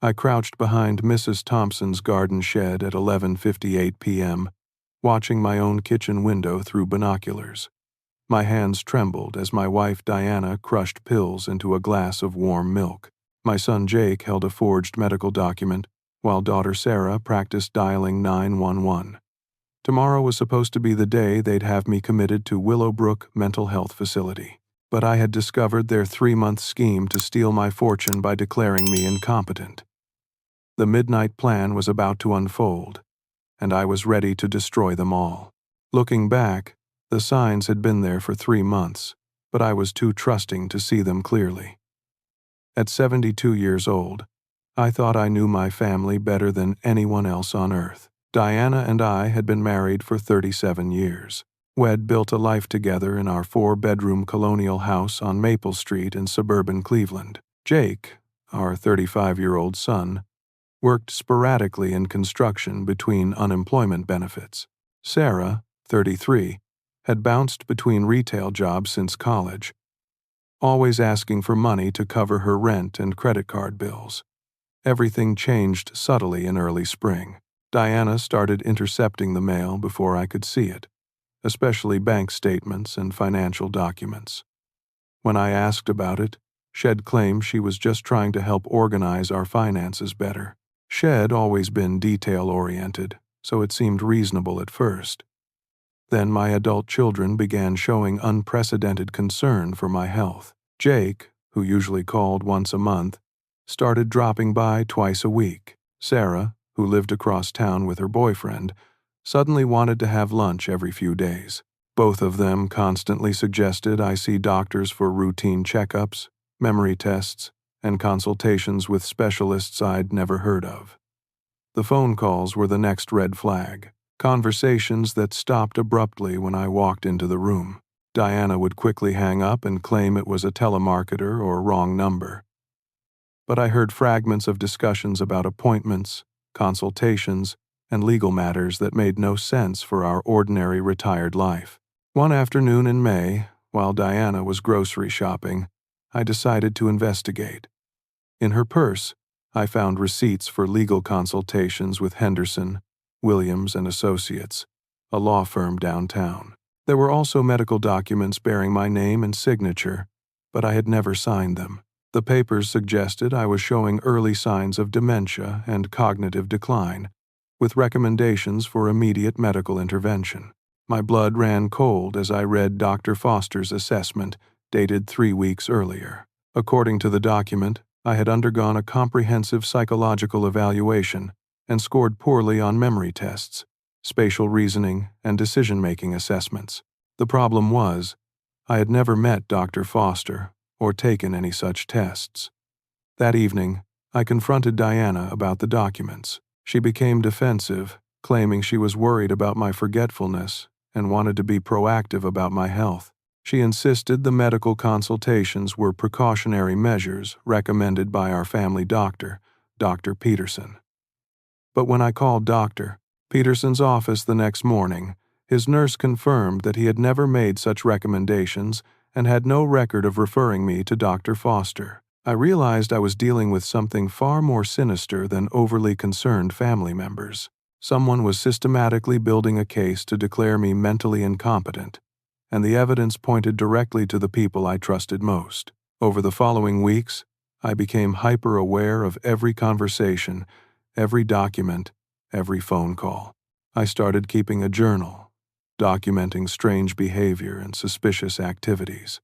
I crouched behind Mrs. Thompson's garden shed at 11:58 p.m., watching my own kitchen window through binoculars. My hands trembled as my wife Diana crushed pills into a glass of warm milk. My son Jake held a forged medical document, while daughter Sarah practiced dialing 911. Tomorrow was supposed to be the day they'd have me committed to Willowbrook Mental Health Facility, but I had discovered their 3-month scheme to steal my fortune by declaring me incompetent. The midnight plan was about to unfold, and I was ready to destroy them all. Looking back, the signs had been there for 3 months, but I was too trusting to see them clearly. At 72 years old, I thought I knew my family better than anyone else on earth. Diana and I had been married for 37 years. We'd built a life together in our 4-bedroom colonial house on Maple Street in suburban Cleveland. Jake, our 35-year-old son, worked sporadically in construction between unemployment benefits. Sarah, 33, had bounced between retail jobs since college, always asking for money to cover her rent and credit card bills. Everything changed subtly in early spring. Diana started intercepting the mail before I could see it, especially bank statements and financial documents. When I asked about it, she'd claimed she was just trying to help organize our finances better. She'd always been detail-oriented, so it seemed reasonable at first. Then my adult children began showing unprecedented concern for my health. Jake, who usually called once a month, started dropping by twice a week. Sarah, who lived across town with her boyfriend, suddenly wanted to have lunch every few days. Both of them constantly suggested I see doctors for routine checkups, memory tests, and consultations with specialists I'd never heard of. The phone calls were the next red flag. Conversations that stopped abruptly when I walked into the room. Diana would quickly hang up and claim it was a telemarketer or wrong number. But I heard fragments of discussions about appointments, consultations, and legal matters that made no sense for our ordinary retired life. One afternoon in May, while Diana was grocery shopping, I decided to investigate. In her purse, I found receipts for legal consultations with Henderson, Williams and Associates, a law firm downtown. There were also medical documents bearing my name and signature, but I had never signed them. The papers suggested I was showing early signs of dementia and cognitive decline, with recommendations for immediate medical intervention. My blood ran cold as I read Dr. Foster's assessment, dated 3 weeks earlier. According to the document, I had undergone a comprehensive psychological evaluation and scored poorly on memory tests, spatial reasoning, and decision-making assessments. The problem was, I had never met Dr. Foster or taken any such tests. That evening, I confronted Diana about the documents. She became defensive, claiming she was worried about my forgetfulness and wanted to be proactive about my health. She insisted the medical consultations were precautionary measures recommended by our family doctor, Dr. Peterson. But when I called Dr. Peterson's office the next morning, his nurse confirmed that he had never made such recommendations and had no record of referring me to Dr. Foster. I realized I was dealing with something far more sinister than overly concerned family members. Someone was systematically building a case to declare me mentally incompetent, and the evidence pointed directly to the people I trusted most. Over the following weeks, I became hyper-aware of every conversation, every document, every phone call. I started keeping a journal, documenting strange behavior and suspicious activities.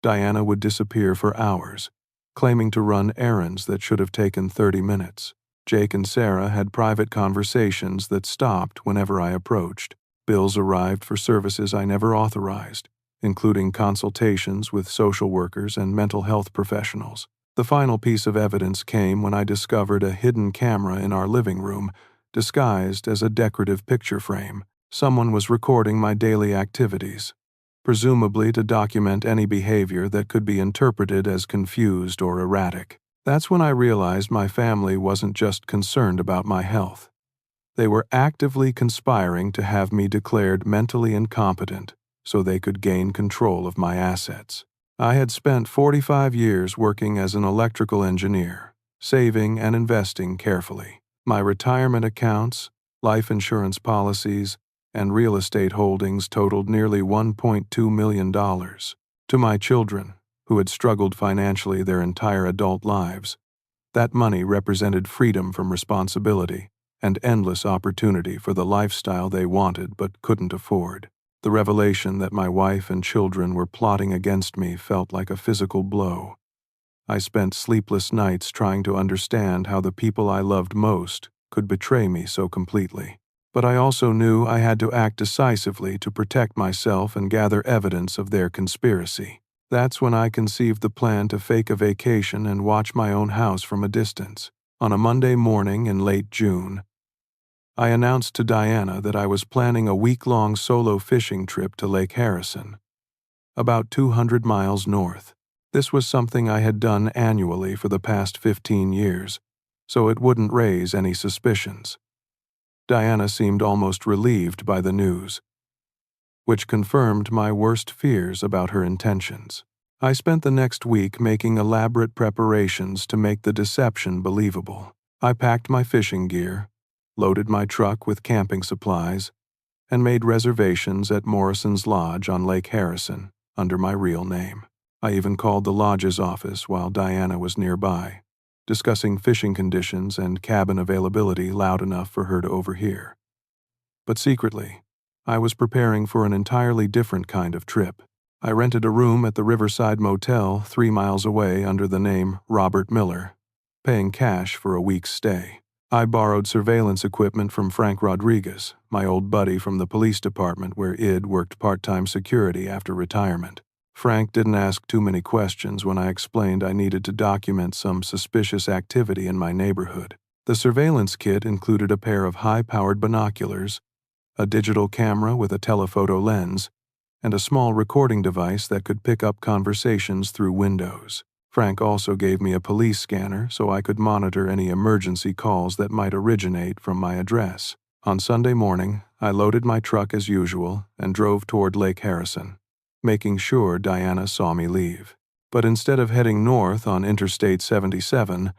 Diana would disappear for hours, claiming to run errands that should have taken 30 minutes. Jake and Sarah had private conversations that stopped whenever I approached. Bills arrived for services I never authorized, including consultations with social workers and mental health professionals. The final piece of evidence came when I discovered a hidden camera in our living room, disguised as a decorative picture frame. Someone was recording my daily activities, presumably to document any behavior that could be interpreted as confused or erratic. That's when I realized my family wasn't just concerned about my health. They were actively conspiring to have me declared mentally incompetent so they could gain control of my assets. I had spent 45 years working as an electrical engineer, saving and investing carefully. My retirement accounts, life insurance policies, and real estate holdings totaled nearly $1.2 million. To my children, who had struggled financially their entire adult lives, that money represented freedom from responsibility and endless opportunity for the lifestyle they wanted but couldn't afford. The revelation that my wife and children were plotting against me felt like a physical blow. I spent sleepless nights trying to understand how the people I loved most could betray me so completely. But I also knew I had to act decisively to protect myself and gather evidence of their conspiracy. That's when I conceived the plan to fake a vacation and watch my own house from a distance. On a Monday morning in late June, I announced to Diana that I was planning a week-long solo fishing trip to Lake Harrison, about 200 miles north. This was something I had done annually for the past 15 years, so it wouldn't raise any suspicions. Diana seemed almost relieved by the news, which confirmed my worst fears about her intentions. I spent the next week making elaborate preparations to make the deception believable. I packed my fishing gear, loaded my truck with camping supplies, and made reservations at Morrison's Lodge on Lake Harrison under my real name. I even called the lodge's office while Diana was nearby, discussing fishing conditions and cabin availability loud enough for her to overhear. But secretly, I was preparing for an entirely different kind of trip. I rented a room at the Riverside Motel 3 miles away under the name Robert Miller, paying cash for a week's stay. I borrowed surveillance equipment from Frank Rodriguez, my old buddy from the police department where Id worked part-time security after retirement. Frank didn't ask too many questions when I explained I needed to document some suspicious activity in my neighborhood. The surveillance kit included a pair of high-powered binoculars, a digital camera with a telephoto lens, and a small recording device that could pick up conversations through windows. Frank also gave me a police scanner so I could monitor any emergency calls that might originate from my address. On Sunday morning, I loaded my truck as usual and drove toward Lake Harrison, making sure Diana saw me leave. But instead of heading north on Interstate 77,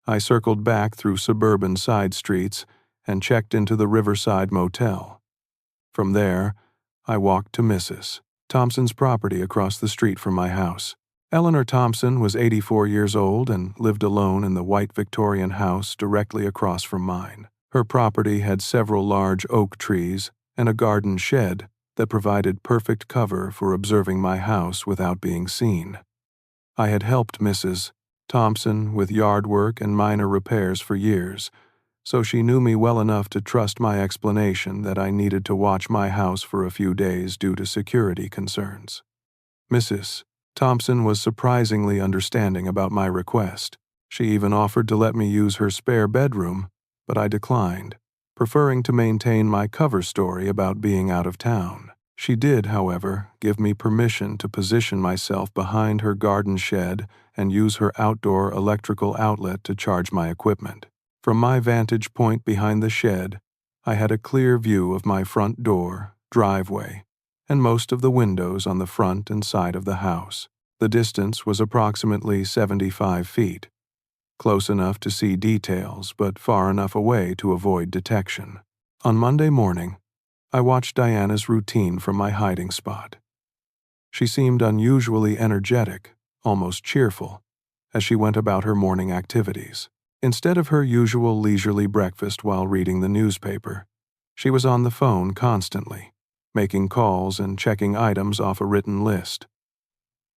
I circled back through suburban side streets and checked into the Riverside Motel. From there, I walked to Mrs. Thompson's property across the street from my house. Eleanor Thompson was 84 years old and lived alone in the white Victorian house directly across from mine. Her property had several large oak trees and a garden shed that provided perfect cover for observing my house without being seen. I had helped Mrs. Thompson with yard work and minor repairs for years, so she knew me well enough to trust my explanation that I needed to watch my house for a few days due to security concerns. Mrs. Thompson was surprisingly understanding about my request. She even offered to let me use her spare bedroom, but I declined, preferring to maintain my cover story about being out of town. She did, however, give me permission to position myself behind her garden shed and use her outdoor electrical outlet to charge my equipment. From my vantage point behind the shed, I had a clear view of my front door, driveway, and most of the windows on the front and side of the house. The distance was approximately 75 feet, close enough to see details but far enough away to avoid detection. On Monday morning, I watched Diana's routine from my hiding spot. She seemed unusually energetic, almost cheerful, as she went about her morning activities. Instead of her usual leisurely breakfast while reading the newspaper, she was on the phone constantly, making calls and checking items off a written list.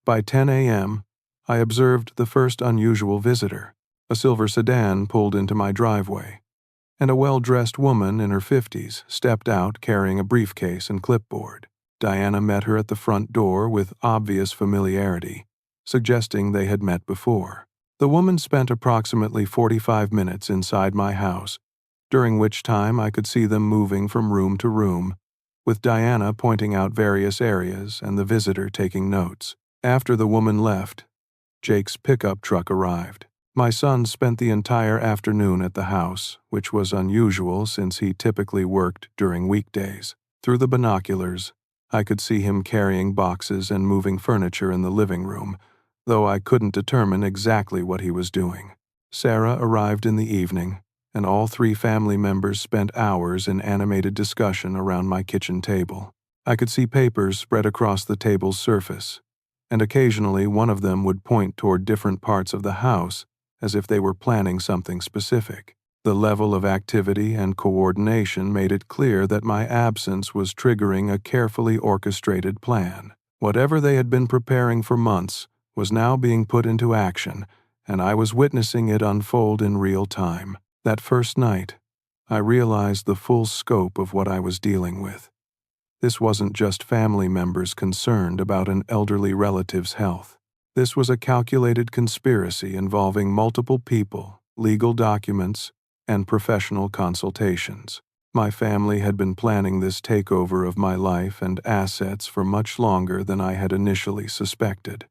By 10 a.m., I observed the first unusual visitor. A silver sedan pulled into my driveway, and a well-dressed woman in her 50s stepped out carrying a briefcase and clipboard. Diana met her at the front door with obvious familiarity, suggesting they had met before. The woman spent approximately 45 minutes inside my house, during which time I could see them moving from room to room, with Diana pointing out various areas and the visitor taking notes. After the woman left, Jake's pickup truck arrived. My son spent the entire afternoon at the house, which was unusual since he typically worked during weekdays. Through the binoculars, I could see him carrying boxes and moving furniture in the living room, though I couldn't determine exactly what he was doing. Sarah arrived in the evening, and all three family members spent hours in animated discussion around my kitchen table. I could see papers spread across the table's surface, and occasionally one of them would point toward different parts of the house as if they were planning something specific. The level of activity and coordination made it clear that my absence was triggering a carefully orchestrated plan. Whatever they had been preparing for months was now being put into action, and I was witnessing it unfold in real time. That first night, I realized the full scope of what I was dealing with. This wasn't just family members concerned about an elderly relative's health. This was a calculated conspiracy involving multiple people, legal documents, and professional consultations. My family had been planning this takeover of my life and assets for much longer than I had initially suspected.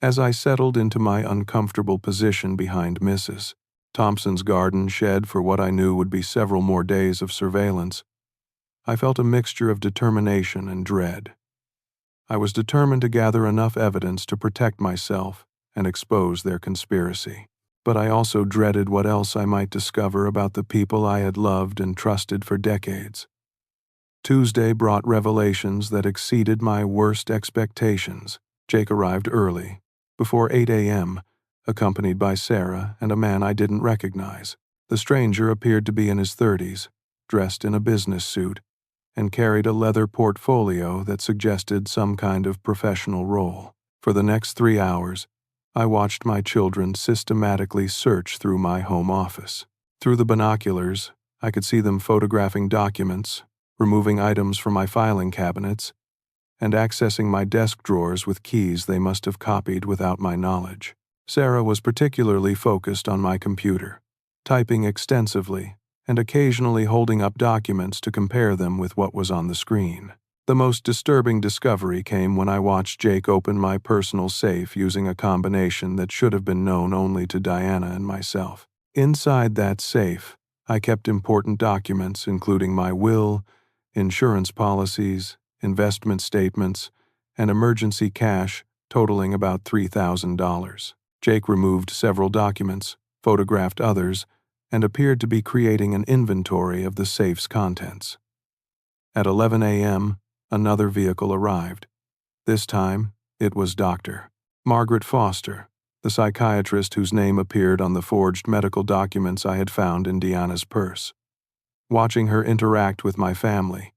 As I settled into my uncomfortable position behind Mrs. Thompson's garden shed for what I knew would be several more days of surveillance, I felt a mixture of determination and dread. I was determined to gather enough evidence to protect myself and expose their conspiracy. But I also dreaded what else I might discover about the people I had loved and trusted for decades. Tuesday brought revelations that exceeded my worst expectations. Jake arrived early, before 8 a.m., accompanied by Sarah and a man I didn't recognize. The stranger appeared to be in his 30s, dressed in a business suit, and carried a leather portfolio that suggested some kind of professional role. For the next 3 hours, I watched my children systematically search through my home office. Through the binoculars, I could see them photographing documents, removing items from my filing cabinets, and accessing my desk drawers with keys they must have copied without my knowledge. Sarah was particularly focused on my computer, typing extensively and occasionally holding up documents to compare them with what was on the screen. The most disturbing discovery came when I watched Jake open my personal safe using a combination that should have been known only to Diana and myself. Inside that safe, I kept important documents including my will, insurance policies, investment statements, and emergency cash totaling about $3,000. Jake removed several documents, photographed others, and appeared to be creating an inventory of the safe's contents. At 11 a.m., another vehicle arrived. This time, it was Dr. Margaret Foster, the psychiatrist whose name appeared on the forged medical documents I had found in Deanna's purse. Watching her interact with my family,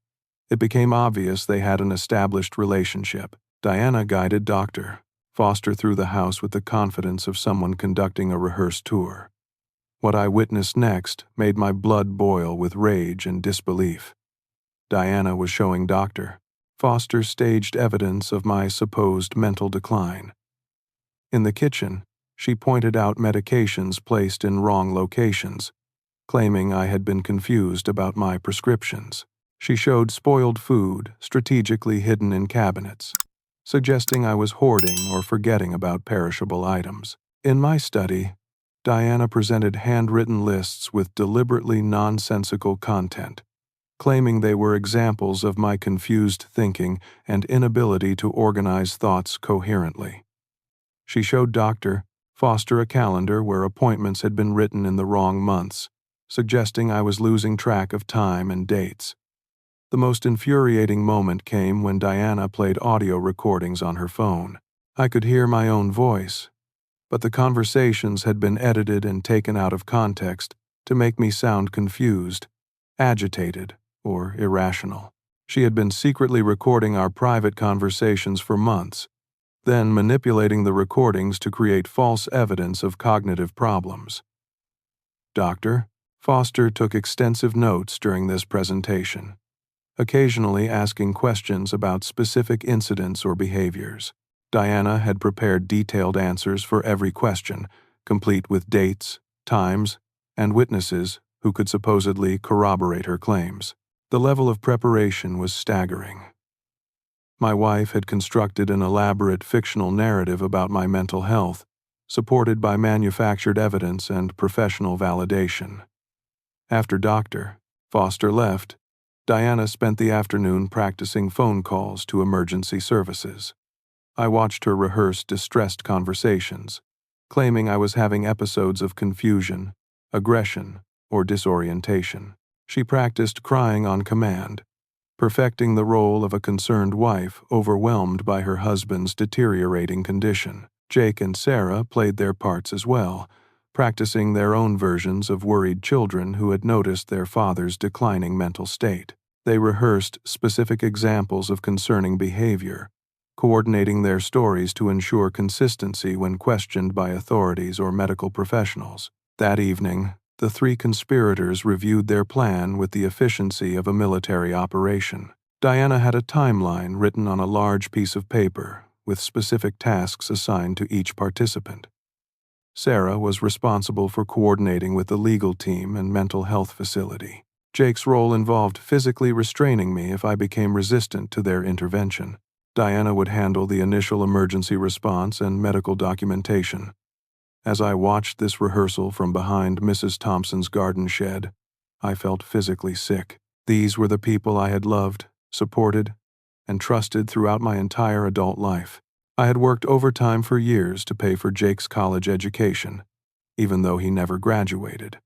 it became obvious they had an established relationship. Diana guided Dr. Foster through the house with the confidence of someone conducting a rehearsed tour. What I witnessed next made my blood boil with rage and disbelief. Diana was showing Dr. Foster staged evidence of my supposed mental decline. In the kitchen, she pointed out medications placed in wrong locations, claiming I had been confused about my prescriptions. She showed spoiled food strategically hidden in cabinets, suggesting I was hoarding or forgetting about perishable items. In my study, Diana presented handwritten lists with deliberately nonsensical content, claiming they were examples of my confused thinking and inability to organize thoughts coherently. She showed Dr. Foster a calendar where appointments had been written in the wrong months, suggesting I was losing track of time and dates. The most infuriating moment came when Diana played audio recordings on her phone. I could hear my own voice, but the conversations had been edited and taken out of context to make me sound confused, agitated, or irrational. She had been secretly recording our private conversations for months, then manipulating the recordings to create false evidence of cognitive problems. Dr. Foster took extensive notes during this presentation, occasionally asking questions about specific incidents or behaviors. Diana had prepared detailed answers for every question, complete with dates, times, and witnesses who could supposedly corroborate her claims. The level of preparation was staggering. My wife had constructed an elaborate fictional narrative about my mental health, supported by manufactured evidence and professional validation. After Dr. Foster left, Diana spent the afternoon practicing phone calls to emergency services. I watched her rehearse distressed conversations, claiming I was having episodes of confusion, aggression, or disorientation. She practiced crying on command, perfecting the role of a concerned wife overwhelmed by her husband's deteriorating condition. Jake and Sarah played their parts as well, practicing their own versions of worried children who had noticed their father's declining mental state. They rehearsed specific examples of concerning behavior, coordinating their stories to ensure consistency when questioned by authorities or medical professionals. That evening, the three conspirators reviewed their plan with the efficiency of a military operation. Diana had a timeline written on a large piece of paper, with specific tasks assigned to each participant. Sarah was responsible for coordinating with the legal team and mental health facility. Jake's role involved physically restraining me if I became resistant to their intervention. Diana would handle the initial emergency response and medical documentation. As I watched this rehearsal from behind Mrs. Thompson's garden shed, I felt physically sick. These were the people I had loved, supported, and trusted throughout my entire adult life. I had worked overtime for years to pay for Jake's college education, even though he never graduated.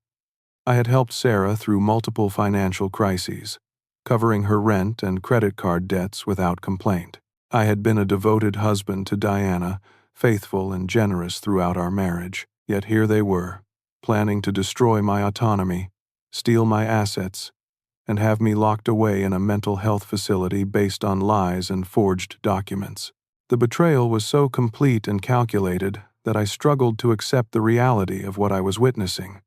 I had helped Sarah through multiple financial crises, covering her rent and credit card debts without complaint. I had been a devoted husband to Diana, faithful and generous throughout our marriage. Yet here they were, planning to destroy my autonomy, steal my assets, and have me locked away in a mental health facility based on lies and forged documents. The betrayal was so complete and calculated that I struggled to accept the reality of what I was witnessing.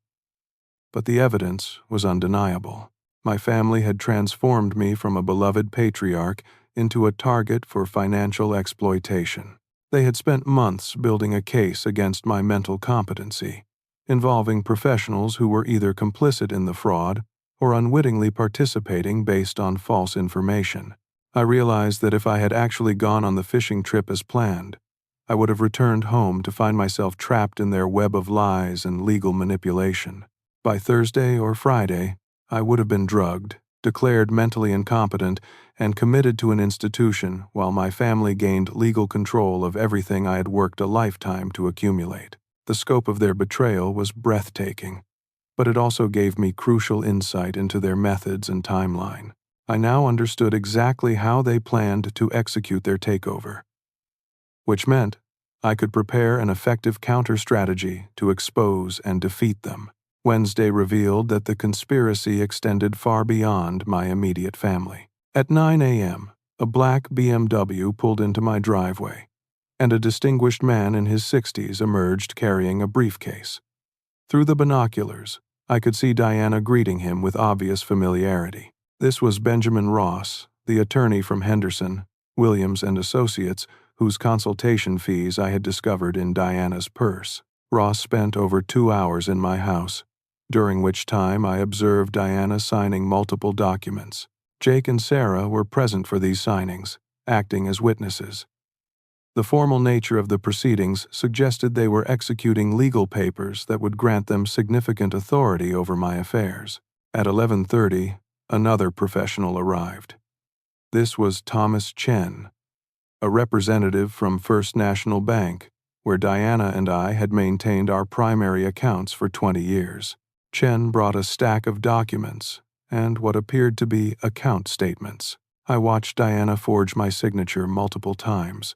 But the evidence was undeniable. My family had transformed me from a beloved patriarch into a target for financial exploitation. They had spent months building a case against my mental competency, involving professionals who were either complicit in the fraud or unwittingly participating based on false information. I realized that if I had actually gone on the fishing trip as planned, I would have returned home to find myself trapped in their web of lies and legal manipulation. By Thursday or Friday, I would have been drugged, declared mentally incompetent, and committed to an institution while my family gained legal control of everything I had worked a lifetime to accumulate. The scope of their betrayal was breathtaking, but it also gave me crucial insight into their methods and timeline. I now understood exactly how they planned to execute their takeover, which meant I could prepare an effective counter-strategy to expose and defeat them. Wednesday revealed that the conspiracy extended far beyond my immediate family. At 9 a.m., a black BMW pulled into my driveway, and a distinguished man in his 60s emerged carrying a briefcase. Through the binoculars, I could see Diana greeting him with obvious familiarity. This was Benjamin Ross, the attorney from Henderson, Williams and Associates, whose consultation fees I had discovered in Diana's purse. Ross spent over 2 hours in my house, during which time I observed Diana signing multiple documents. Jake and Sarah were present for these signings, acting as witnesses. The formal nature of the proceedings suggested they were executing legal papers that would grant them significant authority over my affairs. At 11:30, another professional arrived. This was Thomas Chen, a representative from First National Bank, where Diana and I had maintained our primary accounts for 20 years. Chen brought a stack of documents and what appeared to be account statements. I watched Diana forge my signature multiple times,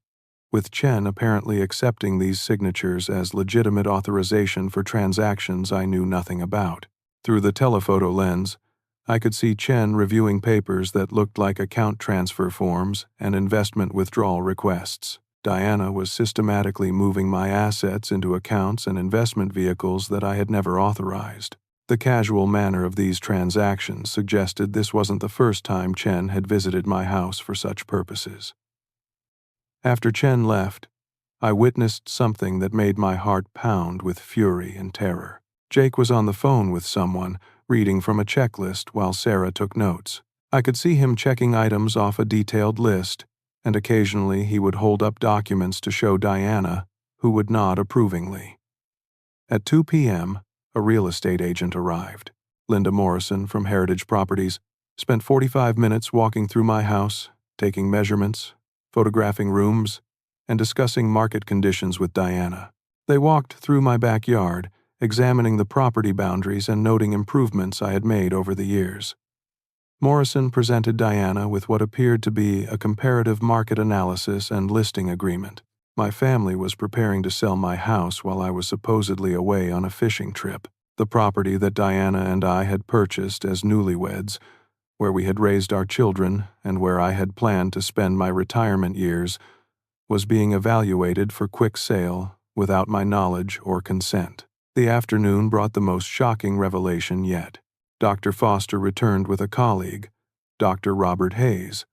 with Chen apparently accepting these signatures as legitimate authorization for transactions I knew nothing about. Through the telephoto lens, I could see Chen reviewing papers that looked like account transfer forms and investment withdrawal requests. Diana was systematically moving my assets into accounts and investment vehicles that I had never authorized. The casual manner of these transactions suggested this wasn't the first time Chen had visited my house for such purposes. After Chen left, I witnessed something that made my heart pound with fury and terror. Jake was on the phone with someone, reading from a checklist while Sarah took notes. I could see him checking items off a detailed list, and occasionally he would hold up documents to show Diana, who would nod approvingly. At 2 p.m., a real estate agent arrived. Linda Morrison from Heritage Properties spent 45 minutes walking through my house, taking measurements, photographing rooms, and discussing market conditions with Diana. They walked through my backyard, examining the property boundaries and noting improvements I had made over the years. Morrison presented Diana with what appeared to be a comparative market analysis and listing agreement. My family was preparing to sell my house while I was supposedly away on a fishing trip. The property that Diana and I had purchased as newlyweds, where we had raised our children and where I had planned to spend my retirement years, was being evaluated for quick sale without my knowledge or consent. The afternoon brought the most shocking revelation yet. Dr. Foster returned with a colleague, Dr. Robert Hayes,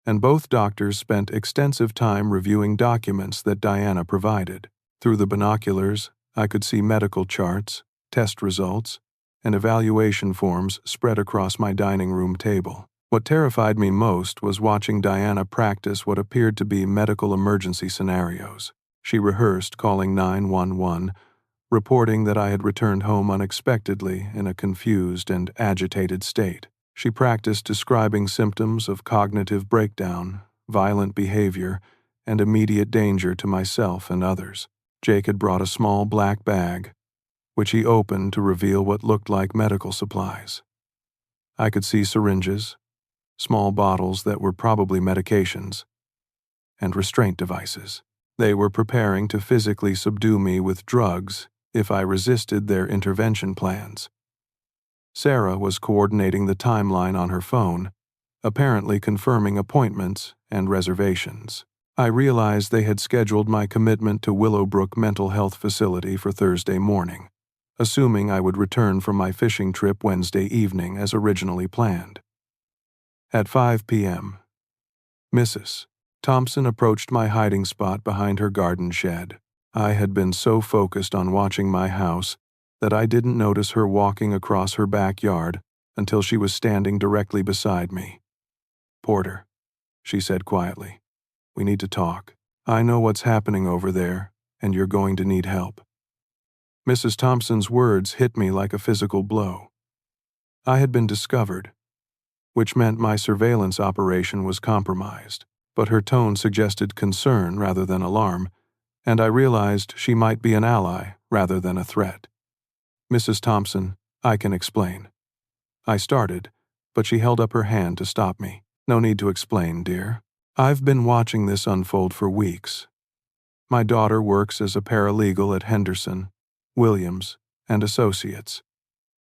and both doctors spent extensive time reviewing documents that Diana provided. Through the binoculars, I could see medical charts, test results, and evaluation forms spread across my dining room table. What terrified me most was watching Diana practice what appeared to be medical emergency scenarios. She rehearsed calling 911, reporting that I had returned home unexpectedly in a confused and agitated state. She practiced describing symptoms of cognitive breakdown, violent behavior, and immediate danger to myself and others. Jake had brought a small black bag, which he opened to reveal what looked like medical supplies. I could see syringes, small bottles that were probably medications, and restraint devices. They were preparing to physically subdue me with drugs if I resisted their intervention plans. Sarah was coordinating the timeline on her phone, apparently confirming appointments and reservations. I realized they had scheduled my commitment to Willowbrook Mental Health Facility for Thursday morning, assuming I would return from my fishing trip Wednesday evening as originally planned. At 5 p.m., Mrs. Thompson approached my hiding spot behind her garden shed. I had been so focused on watching my house that I didn't notice her walking across her backyard until she was standing directly beside me. "Porter," she said quietly, "we need to talk. I know what's happening over there, and you're going to need help." Mrs. Thompson's words hit me like a physical blow. I had been discovered, which meant my surveillance operation was compromised, but her tone suggested concern rather than alarm, and I realized she might be an ally rather than a threat. "Mrs. Thompson, I can explain." I started, but she held up her hand to stop me. "No need to explain, dear. I've been watching this unfold for weeks. My daughter works as a paralegal at Henderson, Williams, and Associates.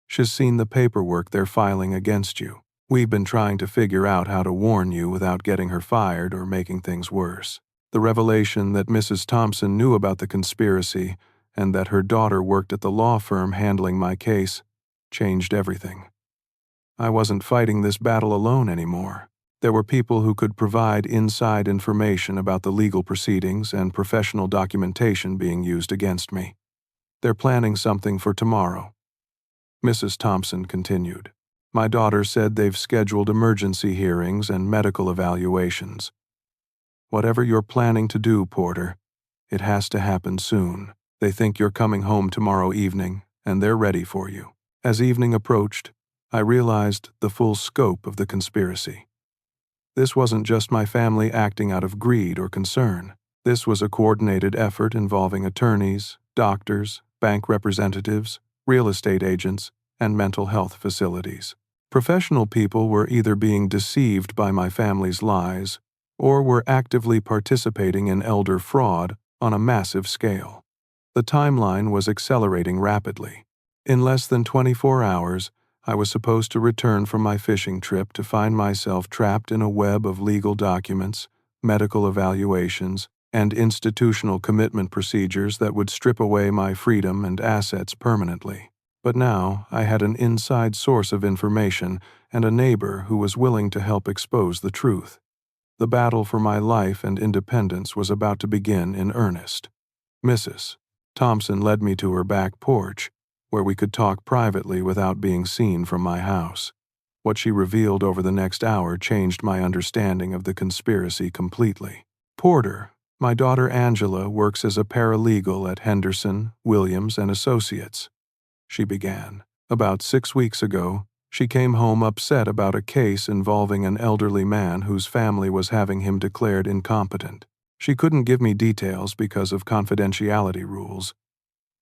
She's seen the paperwork they're filing against you. We've been trying to figure out how to warn you without getting her fired or making things worse." The revelation that Mrs. Thompson knew about the conspiracy and that her daughter worked at the law firm handling my case changed everything. I wasn't fighting this battle alone anymore. There were people who could provide inside information about the legal proceedings and professional documentation being used against me. "They're planning something for tomorrow," Mrs. Thompson continued. "My daughter said they've scheduled emergency hearings and medical evaluations. Whatever you're planning to do, Porter, it has to happen soon. They think you're coming home tomorrow evening, and they're ready for you." As evening approached, I realized the full scope of the conspiracy. This wasn't just my family acting out of greed or concern. This was a coordinated effort involving attorneys, doctors, bank representatives, real estate agents, and mental health facilities. Professional people were either being deceived by my family's lies or were actively participating in elder fraud on a massive scale. The timeline was accelerating rapidly. In less than 24 hours, I was supposed to return from my fishing trip to find myself trapped in a web of legal documents, medical evaluations, and institutional commitment procedures that would strip away my freedom and assets permanently. But now I had an inside source of information and a neighbor who was willing to help expose the truth. The battle for my life and independence was about to begin in earnest. Mrs. Thompson led me to her back porch, where we could talk privately without being seen from my house. What she revealed over the next hour changed my understanding of the conspiracy completely. "Porter, my daughter Angela works as a paralegal at Henderson, Williams, and Associates," she began. "About 6 weeks ago, she came home upset about a case involving an elderly man whose family was having him declared incompetent. She couldn't give me details because of confidentiality rules,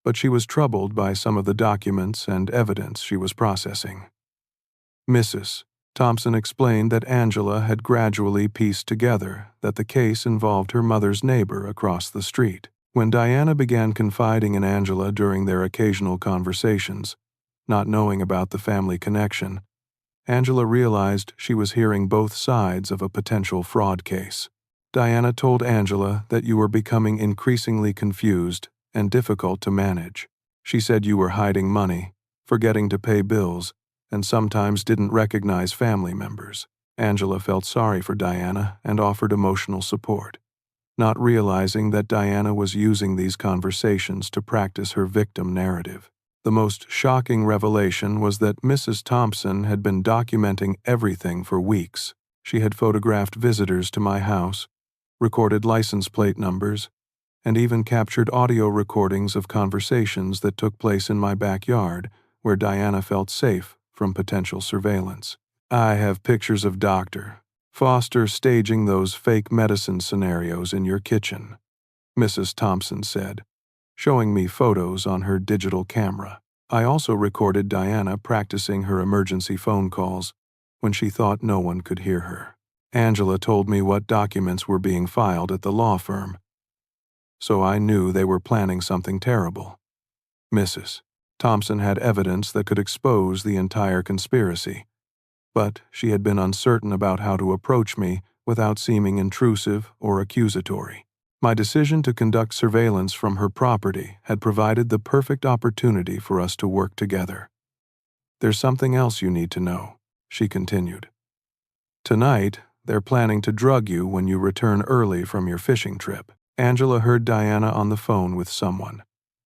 but she was troubled by some of the documents and evidence she was processing. Mrs. Thompson explained that Angela had gradually pieced together that the case involved her mother's neighbor across the street. When Diana began confiding in Angela during their occasional conversations, not knowing about the family connection, Angela realized she was hearing both sides of a potential fraud case. Diana told Angela that you were becoming increasingly confused and difficult to manage. She said you were hiding money, forgetting to pay bills, and sometimes didn't recognize family members. Angela felt sorry for Diana and offered emotional support, not realizing that Diana was using these conversations to practice her victim narrative. The most shocking revelation was that Mrs. Thompson had been documenting everything for weeks. She had photographed visitors to my house, recorded license plate numbers, and even captured audio recordings of conversations that took place in my backyard, where Diana felt safe from potential surveillance. I have pictures of Dr. Foster staging those fake medicine scenarios in your kitchen, Mrs. Thompson said, showing me photos on her digital camera. I also recorded Diana practicing her emergency phone calls when she thought no one could hear her. Angela told me what documents were being filed at the law firm, so I knew they were planning something terrible. Mrs. Thompson had evidence that could expose the entire conspiracy, but she had been uncertain about how to approach me without seeming intrusive or accusatory. My decision to conduct surveillance from her property had provided the perfect opportunity for us to work together. There's something else you need to know, she continued. Tonight, they're planning to drug you when you return early from your fishing trip. Angela heard Diana on the phone with someone,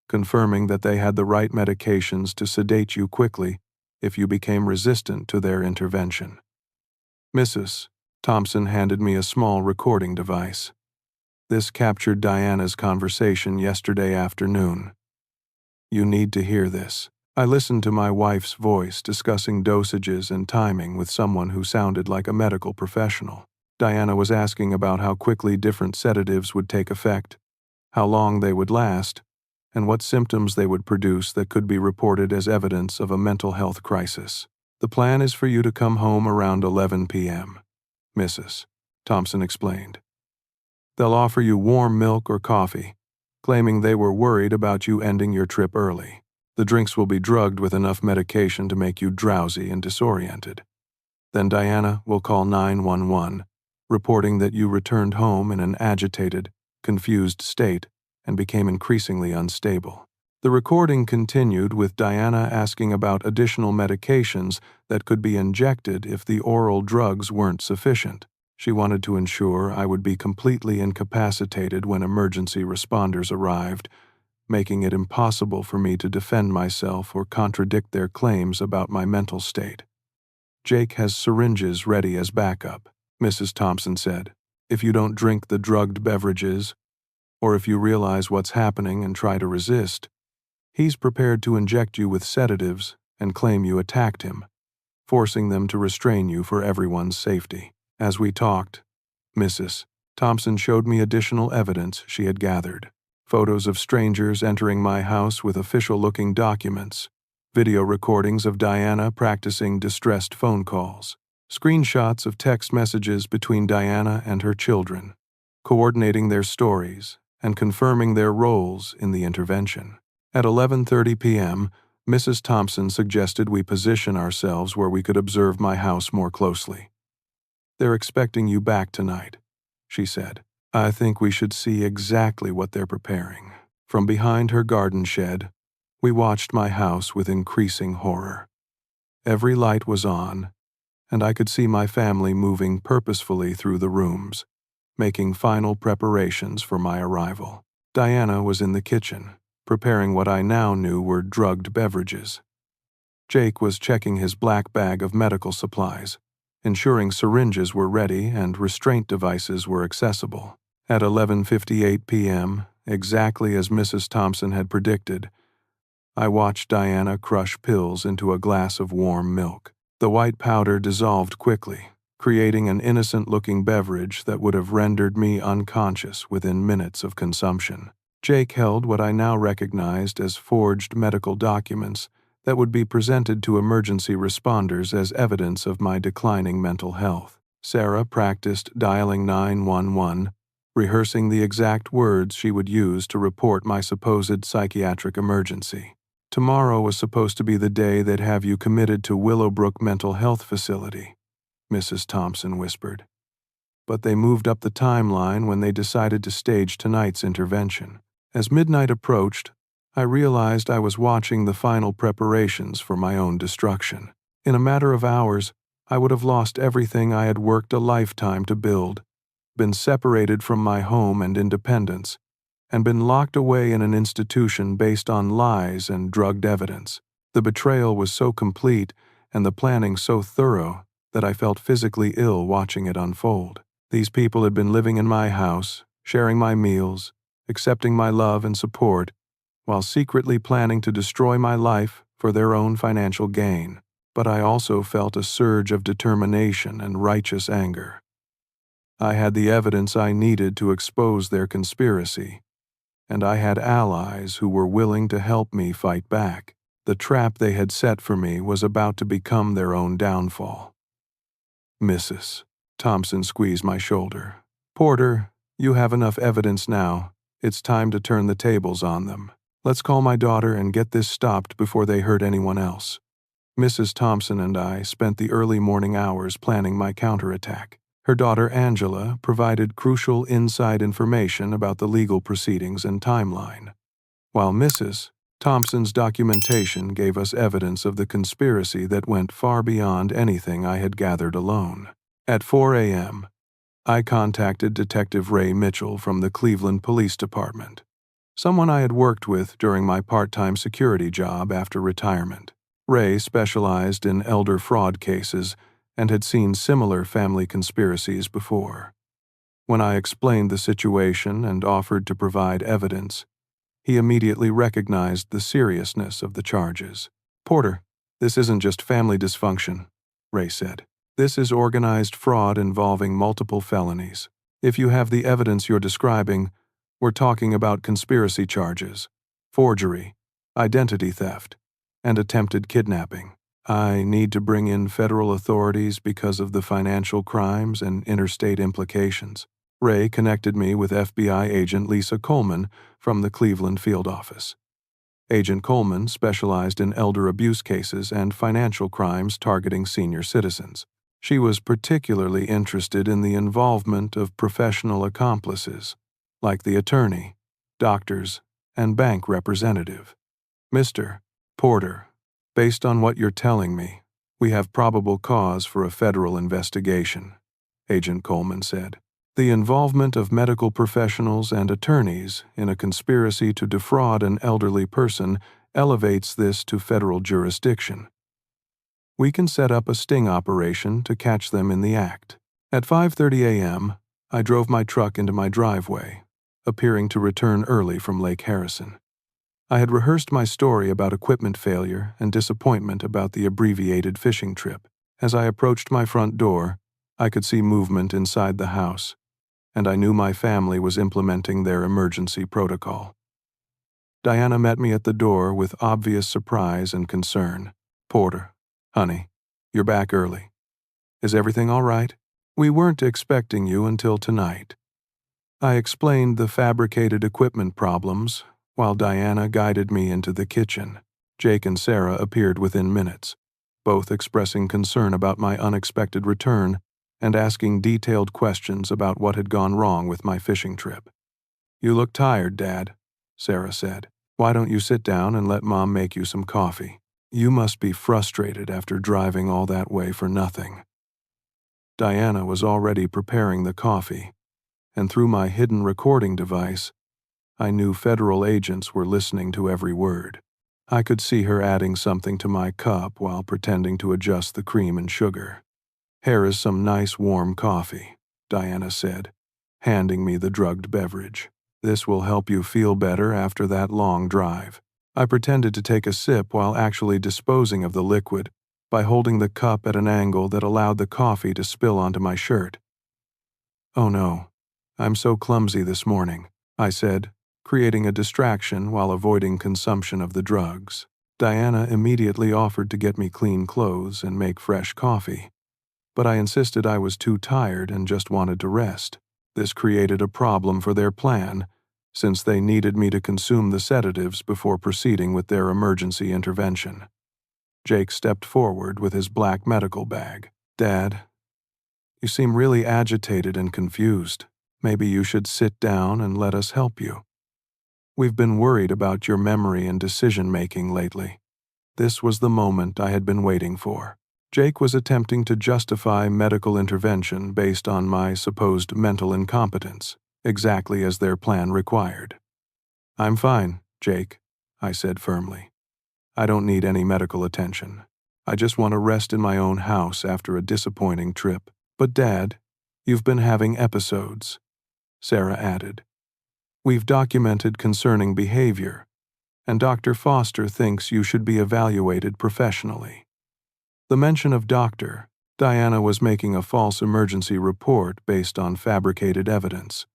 confirming that they had the right medications to sedate you quickly if you became resistant to their intervention. Mrs. Thompson handed me a small recording device. This captured Diana's conversation yesterday afternoon. You need to hear this. I listened to my wife's voice discussing dosages and timing with someone who sounded like a medical professional. Diana was asking about how quickly different sedatives would take effect, how long they would last, and what symptoms they would produce that could be reported as evidence of a mental health crisis. The plan is for you to come home around 11 p.m., Mrs. Thompson explained. They'll offer you warm milk or coffee, claiming they were worried about you ending your trip early. The drinks will be drugged with enough medication to make you drowsy and disoriented. Then Diana will call 911, reporting that you returned home in an agitated, confused state and became increasingly unstable. The recording continued with Diana asking about additional medications that could be injected if the oral drugs weren't sufficient. She wanted to ensure I would be completely incapacitated when emergency responders arrived, making it impossible for me to defend myself or contradict their claims about my mental state. Jake has syringes ready as backup, Mrs. Thompson said. If you don't drink the drugged beverages, or if you realize what's happening and try to resist, he's prepared to inject you with sedatives and claim you attacked him, forcing them to restrain you for everyone's safety. As we talked, Mrs. Thompson showed me additional evidence she had gathered. Photos of strangers entering my house with official-looking documents, video recordings of Diana practicing distressed phone calls, screenshots of text messages between Diana and her children, coordinating their stories and confirming their roles in the intervention. At 11:30 p.m., Mrs. Thompson suggested we position ourselves where we could observe my house more closely. They're expecting you back tonight, she said. I think we should see exactly what they're preparing. From behind her garden shed, we watched my house with increasing horror. Every light was on, and I could see my family moving purposefully through the rooms, making final preparations for my arrival. Diana was in the kitchen, preparing what I now knew were drugged beverages. Jake was checking his black bag of medical supplies, ensuring syringes were ready and restraint devices were accessible. At 11:58 p.m., exactly as Mrs. Thompson had predicted, I watched Diana crush pills into a glass of warm milk. The white powder dissolved quickly, creating an innocent-looking beverage that would have rendered me unconscious within minutes of consumption. Jake held what I now recognized as forged medical documents that would be presented to emergency responders as evidence of my declining mental health. Sarah practiced dialing 911, rehearsing the exact words she would use to report my supposed psychiatric emergency. Tomorrow was supposed to be the day they'd have you committed to Willowbrook Mental Health Facility, Mrs. Thompson whispered. But they moved up the timeline when they decided to stage tonight's intervention. As midnight approached, I realized I was watching the final preparations for my own destruction. In a matter of hours, I would have lost everything I had worked a lifetime to build, been separated from my home and independence, and been locked away in an institution based on lies and drugged evidence. The betrayal was so complete and the planning so thorough that I felt physically ill watching it unfold. These people had been living in my house, sharing my meals, accepting my love and support, while secretly planning to destroy my life for their own financial gain. But I also felt a surge of determination and righteous anger. I had the evidence I needed to expose their conspiracy, and I had allies who were willing to help me fight back. The trap they had set for me was about to become their own downfall. Mrs. Thompson squeezed my shoulder. Porter, you have enough evidence now. It's time to turn the tables on them. Let's call my daughter and get this stopped before they hurt anyone else. Mrs. Thompson and I spent the early morning hours planning my counterattack. Her daughter Angela provided crucial inside information about the legal proceedings and timeline, while Mrs. Thompson's documentation gave us evidence of the conspiracy that went far beyond anything I had gathered alone. At 4 a.m., I contacted Detective Ray Mitchell from the Cleveland Police Department, someone I had worked with during my part-time security job after retirement. Ray specialized in elder fraud cases and had seen similar family conspiracies before. When I explained the situation and offered to provide evidence, he immediately recognized the seriousness of the charges. Porter, this isn't just family dysfunction, Ray said. This is organized fraud involving multiple felonies. If you have the evidence you're describing, we're talking about conspiracy charges, forgery, identity theft, and attempted kidnapping. I need to bring in federal authorities because of the financial crimes and interstate implications. Ray connected me with FBI agent Lisa Coleman from the Cleveland field office. Agent Coleman specialized in elder abuse cases and financial crimes targeting senior citizens. She was particularly interested in the involvement of professional accomplices, like the attorney, doctors, and bank representative. Mr. Porter, based on what you're telling me, we have probable cause for a federal investigation, Agent Coleman said. The involvement of medical professionals and attorneys in a conspiracy to defraud an elderly person elevates this to federal jurisdiction. We can set up a sting operation to catch them in the act. At 5:30 a.m., I drove my truck into my driveway, appearing to return early from Lake Harrison. I had rehearsed my story about equipment failure and disappointment about the abbreviated fishing trip. As I approached my front door, I could see movement inside the house, and I knew my family was implementing their emergency protocol. Diana met me at the door with obvious surprise and concern. Porter, honey, you're back early. Is everything all right? We weren't expecting you until tonight. I explained the fabricated equipment problems while Diana guided me into the kitchen. Jake and Sarah appeared within minutes, both expressing concern about my unexpected return and asking detailed questions about what had gone wrong with my fishing trip. You look tired, Dad, Sarah said. Why don't you sit down and let Mom make you some coffee? You must be frustrated after driving all that way for nothing. Diana was already preparing the coffee, and through my hidden recording device, I knew federal agents were listening to every word. I could see her adding something to my cup while pretending to adjust the cream and sugar. Here is some nice warm coffee, Diana said, handing me the drugged beverage. This will help you feel better after that long drive. I pretended to take a sip while actually disposing of the liquid by holding the cup at an angle that allowed the coffee to spill onto my shirt. Oh no, I'm so clumsy this morning, I said, creating a distraction while avoiding consumption of the drugs. Diana immediately offered to get me clean clothes and make fresh coffee, but I insisted I was too tired and just wanted to rest. This created a problem for their plan, since they needed me to consume the sedatives before proceeding with their emergency intervention. Jake stepped forward with his black medical bag. "Dad, you seem really agitated and confused. Maybe you should sit down and let us help you. We've been worried about your memory and decision-making lately." This was the moment I had been waiting for. Jake was attempting to justify medical intervention based on my supposed mental incompetence, exactly as their plan required. "I'm fine, Jake," I said firmly. "I don't need any medical attention. I just want to rest in my own house after a disappointing trip." "But Dad, you've been having episodes," Sarah added. "We've documented concerning behavior, and Dr. Foster thinks you should be evaluated professionally." The mention of doctor, Diana was making a false emergency report based on fabricated evidence,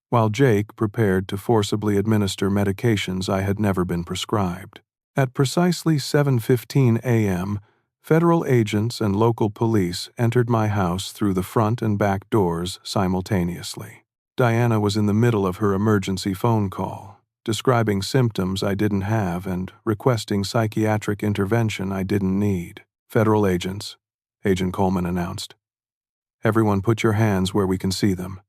while Jake prepared to forcibly administer medications I had never been prescribed. At precisely 7:15 a.m., federal agents and local police entered my house through the front and back doors simultaneously. Diana was in the middle of her emergency phone call, describing symptoms I didn't have and requesting psychiatric intervention I didn't need. "Federal agents," Agent Coleman announced. "Everyone put your hands where we can see them.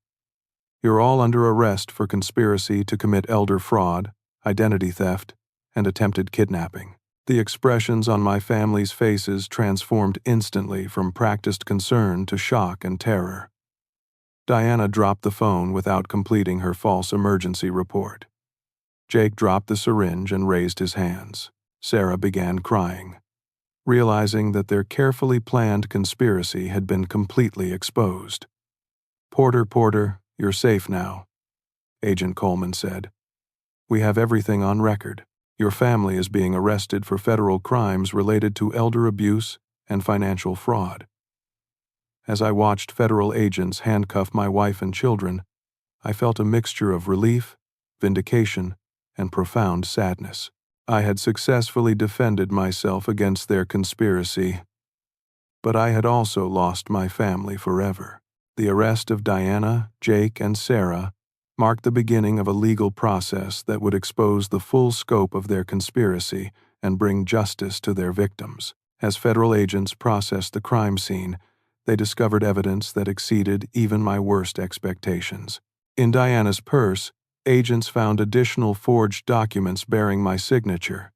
You're all under arrest for conspiracy to commit elder fraud, identity theft, and attempted kidnapping." The expressions on my family's faces transformed instantly from practiced concern to shock and terror. Diana dropped the phone without completing her false emergency report. Jake dropped the syringe and raised his hands. Sarah began crying, realizing that their carefully planned conspiracy had been completely exposed. Porter, you're safe now," Agent Coleman said. "We have everything on record. Your family is being arrested for federal crimes related to elder abuse and financial fraud." As I watched federal agents handcuff my wife and children, I felt a mixture of relief, vindication, and profound sadness. I had successfully defended myself against their conspiracy, but I had also lost my family forever. The arrest of Diana, Jake, and Sarah marked the beginning of a legal process that would expose the full scope of their conspiracy and bring justice to their victims. As federal agents processed the crime scene, they discovered evidence that exceeded even my worst expectations. In Diana's purse, agents found additional forged documents bearing my signature,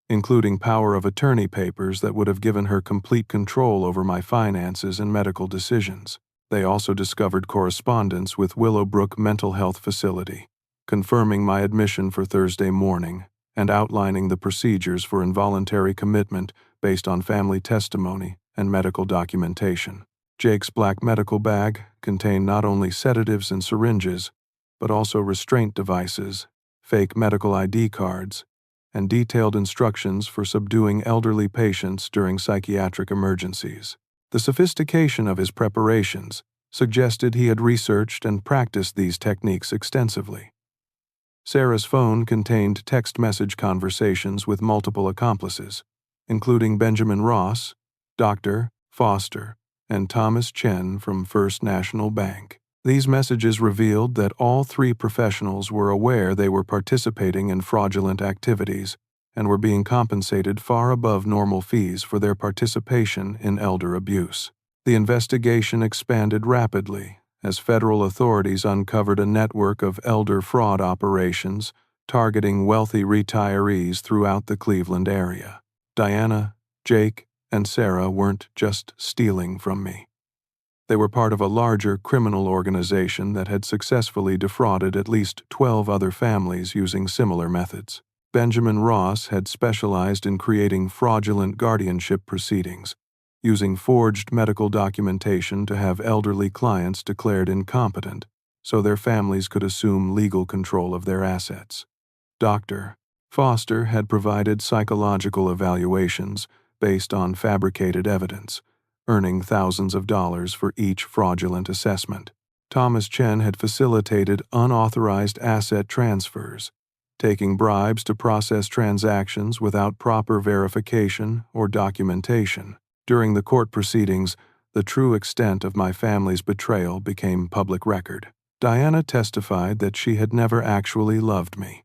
including power of attorney papers that would have given her complete control over my finances and medical decisions. They also discovered correspondence with Willowbrook Mental Health Facility, confirming my admission for Thursday morning and outlining the procedures for involuntary commitment based on family testimony and medical documentation. Jake's black medical bag contained not only sedatives and syringes, but also restraint devices, fake medical ID cards, and detailed instructions for subduing elderly patients during psychiatric emergencies. The sophistication of his preparations suggested he had researched and practiced these techniques extensively. Sarah's phone contained text message conversations with multiple accomplices, including Benjamin Ross, Dr. Foster, and Thomas Chen from First National Bank. These messages revealed that all three professionals were aware they were participating in fraudulent activities and were being compensated far above normal fees for their participation in elder abuse. The investigation expanded rapidly as federal authorities uncovered a network of elder fraud operations targeting wealthy retirees throughout the Cleveland area. Diana, Jake, and Sarah weren't just stealing from me. They were part of a larger criminal organization that had successfully defrauded at least 12 other families using similar methods. Benjamin Ross had specialized in creating fraudulent guardianship proceedings, using forged medical documentation to have elderly clients declared incompetent so their families could assume legal control of their assets. Dr. Foster had provided psychological evaluations based on fabricated evidence, earning thousands of dollars for each fraudulent assessment. Thomas Chen had facilitated unauthorized asset transfers, taking bribes to process transactions without proper verification or documentation. During the court proceedings, the true extent of my family's betrayal became public record. Diana testified that she had never actually loved me,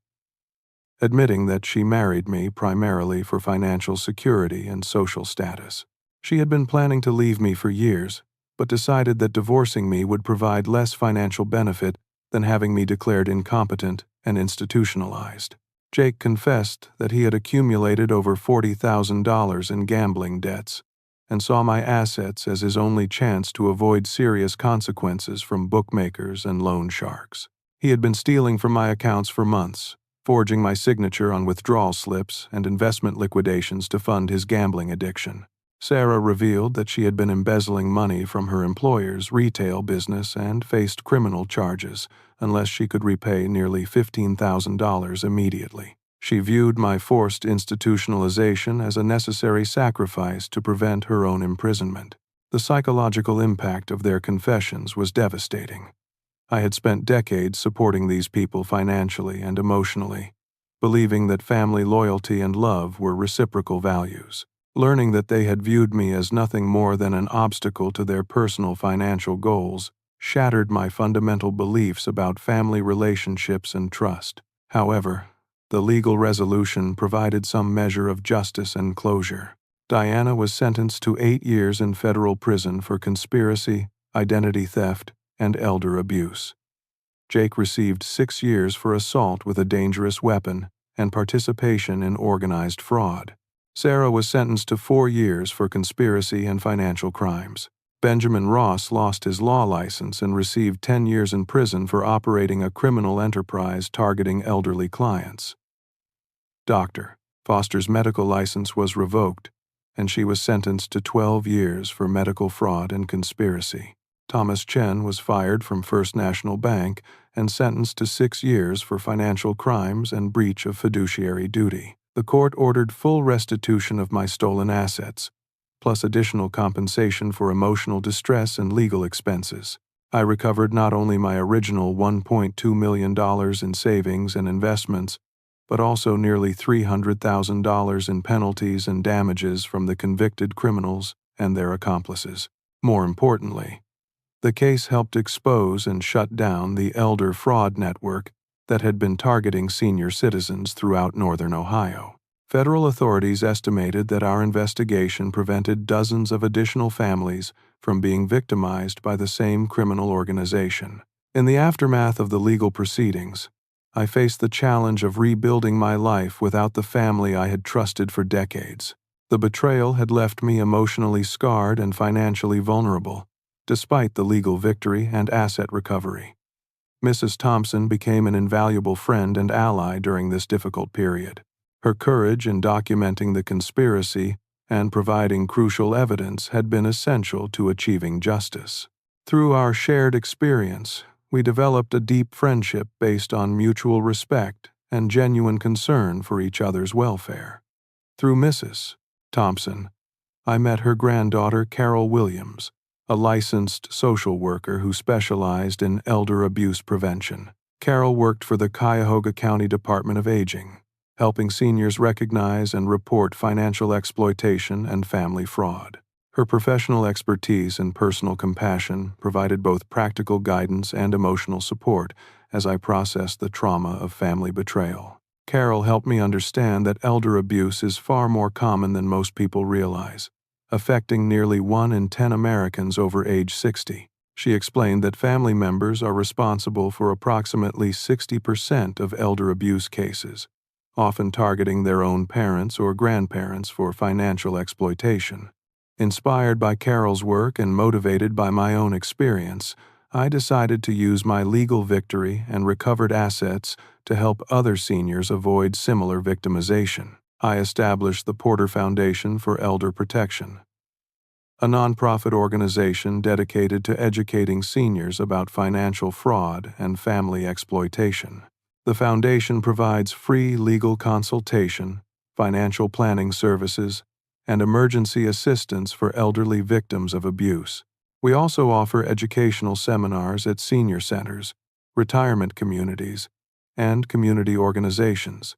admitting that she married me primarily for financial security and social status. She had been planning to leave me for years, but decided that divorcing me would provide less financial benefit than having me declared incompetent and institutionalized. Jake confessed that he had accumulated over $40,000 in gambling debts and saw my assets as his only chance to avoid serious consequences from bookmakers and loan sharks. He had been stealing from my accounts for months, forging my signature on withdrawal slips and investment liquidations to fund his gambling addiction. Sarah revealed that she had been embezzling money from her employer's retail business and faced criminal charges unless she could repay nearly $15,000 immediately. She viewed my forced institutionalization as a necessary sacrifice to prevent her own imprisonment. The psychological impact of their confessions was devastating. I had spent decades supporting these people financially and emotionally, believing that family loyalty and love were reciprocal values. Learning that they had viewed me as nothing more than an obstacle to their personal financial goals shattered my fundamental beliefs about family relationships and trust. However, the legal resolution provided some measure of justice and closure. Diana was sentenced to 8 years in federal prison for conspiracy, identity theft, and elder abuse. Jake received 6 years for assault with a dangerous weapon and participation in organized fraud. Sarah was sentenced to 4 years for conspiracy and financial crimes. Benjamin Ross lost his law license and received 10 years in prison for operating a criminal enterprise targeting elderly clients. Dr. Foster's medical license was revoked, and she was sentenced to 12 years for medical fraud and conspiracy. Thomas Chen was fired from First National Bank and sentenced to 6 years for financial crimes and breach of fiduciary duty. The court ordered full restitution of my stolen assets, plus additional compensation for emotional distress and legal expenses. I recovered not only my original $1.2 million in savings and investments, but also nearly $300,000 in penalties and damages from the convicted criminals and their accomplices. More importantly, the case helped expose and shut down the elder fraud network that had been targeting senior citizens throughout northern Ohio. Federal authorities estimated that our investigation prevented dozens of additional families from being victimized by the same criminal organization. In the aftermath of the legal proceedings, I faced the challenge of rebuilding my life without the family I had trusted for decades. The betrayal had left me emotionally scarred and financially vulnerable, despite the legal victory and asset recovery. Mrs. Thompson became an invaluable friend and ally during this difficult period. Her courage in documenting the conspiracy and providing crucial evidence had been essential to achieving justice. Through our shared experience, we developed a deep friendship based on mutual respect and genuine concern for each other's welfare. Through Mrs. Thompson, I met her granddaughter Carol Williams, a licensed social worker who specialized in elder abuse prevention. Carol worked for the Cuyahoga County Department of Aging, helping seniors recognize and report financial exploitation and family fraud. Her professional expertise and personal compassion provided both practical guidance and emotional support as I processed the trauma of family betrayal. Carol helped me understand that elder abuse is far more common than most people realize, affecting nearly 1 in 10 Americans over age 60. She explained that family members are responsible for approximately 60% of elder abuse cases, often targeting their own parents or grandparents for financial exploitation. Inspired by Carol's work and motivated by my own experience, I decided to use my legal victory and recovered assets to help other seniors avoid similar victimization. I established the Porter Foundation for Elder Protection, a nonprofit organization dedicated to educating seniors about financial fraud and family exploitation. The foundation provides free legal consultation, financial planning services, and emergency assistance for elderly victims of abuse. We also offer educational seminars at senior centers, retirement communities, and community organizations,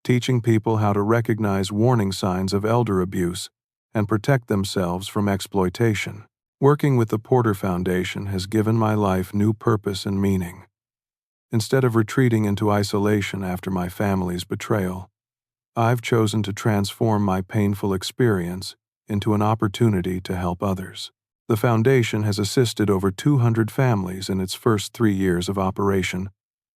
teaching people how to recognize warning signs of elder abuse and protect themselves from exploitation. Working with the Porter Foundation has given my life new purpose and meaning. Instead of retreating into isolation after my family's betrayal, I've chosen to transform my painful experience into an opportunity to help others. The foundation has assisted over 200 families in its first 3 years of operation,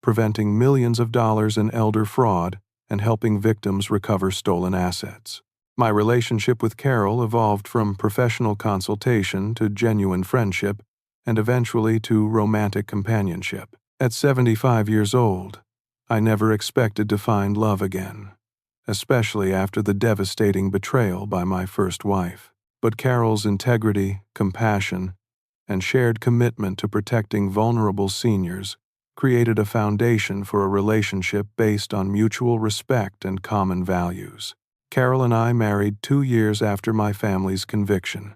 preventing millions of dollars in elder fraud and helping victims recover stolen assets. My relationship with Carol evolved from professional consultation to genuine friendship and eventually to romantic companionship. At 75 years old, I never expected to find love again, especially after the devastating betrayal by my first wife. But Carol's integrity, compassion, and shared commitment to protecting vulnerable seniors created a foundation for a relationship based on mutual respect and common values. Carol and I married 2 years after my family's conviction,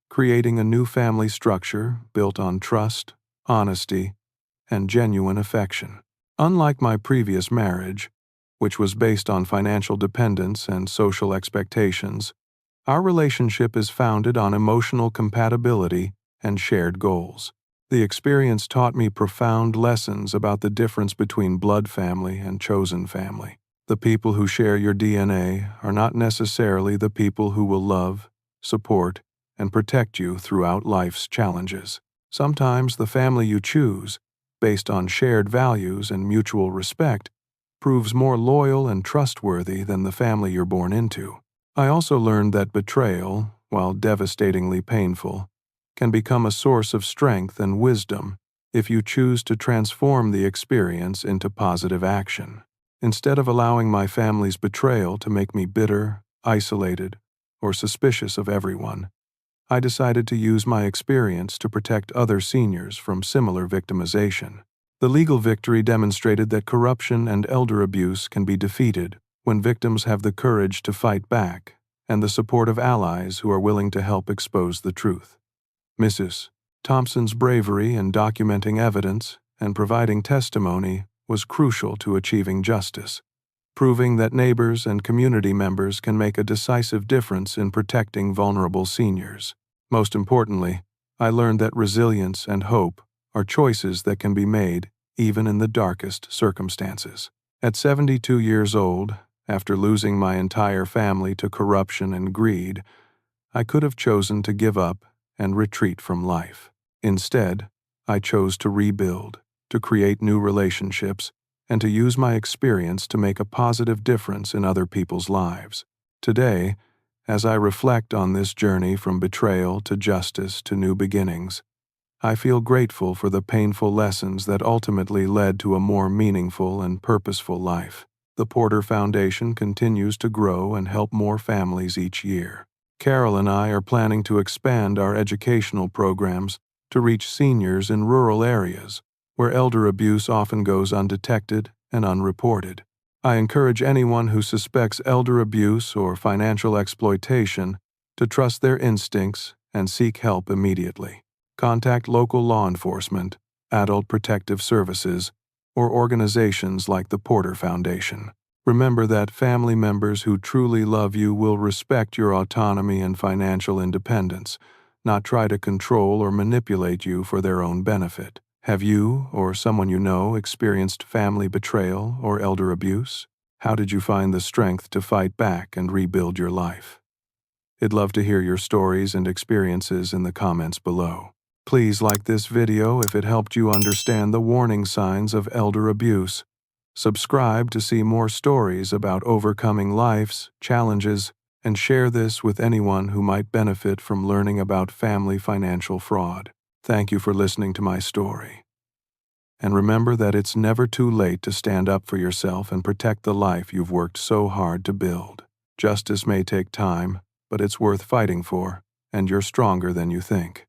creating a new family structure built on trust, honesty, and genuine affection. Unlike my previous marriage, which was based on financial dependence and social expectations, our relationship is founded on emotional compatibility and shared goals. The experience taught me profound lessons about the difference between blood family and chosen family. The people who share your DNA are not necessarily the people who will love, support, and protect you throughout life's challenges. Sometimes the family you choose, based on shared values and mutual respect, proves more loyal and trustworthy than the family you're born into. I also learned that betrayal, while devastatingly painful, can become a source of strength and wisdom if you choose to transform the experience into positive action. Instead of allowing my family's betrayal to make me bitter, isolated, or suspicious of everyone, I decided to use my experience to protect other seniors from similar victimization. The legal victory demonstrated that corruption and elder abuse can be defeated when victims have the courage to fight back and the support of allies who are willing to help expose the truth. Mrs. Thompson's bravery in documenting evidence and providing testimony was crucial to achieving justice, proving that neighbors and community members can make a decisive difference in protecting vulnerable seniors. Most importantly, I learned that resilience and hope are choices that can be made even in the darkest circumstances. At 72 years old, after losing my entire family to corruption and greed, I could have chosen to give up and retreat from life. Instead, I chose to rebuild, to create new relationships, and to use my experience to make a positive difference in other people's lives. Today, as I reflect on this journey from betrayal to justice to new beginnings, I feel grateful for the painful lessons that ultimately led to a more meaningful and purposeful life. The Porter Foundation continues to grow and help more families each year. Carol and I are planning to expand our educational programs to reach seniors in rural areas where elder abuse often goes undetected and unreported. I encourage anyone who suspects elder abuse or financial exploitation to trust their instincts and seek help immediately. Contact local law enforcement, adult protective services, or organizations like the Porter Foundation. Remember that family members who truly love you will respect your autonomy and financial independence, not try to control or manipulate you for their own benefit. Have you or someone you know experienced family betrayal or elder abuse? How did you find the strength to fight back and rebuild your life? I'd love to hear your stories and experiences in the comments below. Please like this video if it helped you understand the warning signs of elder abuse. Subscribe to see more stories about overcoming life's challenges, and share this with anyone who might benefit from learning about family financial fraud. Thank you for listening to my story. And remember that it's never too late to stand up for yourself and protect the life you've worked so hard to build. Justice may take time, but it's worth fighting for, and you're stronger than you think.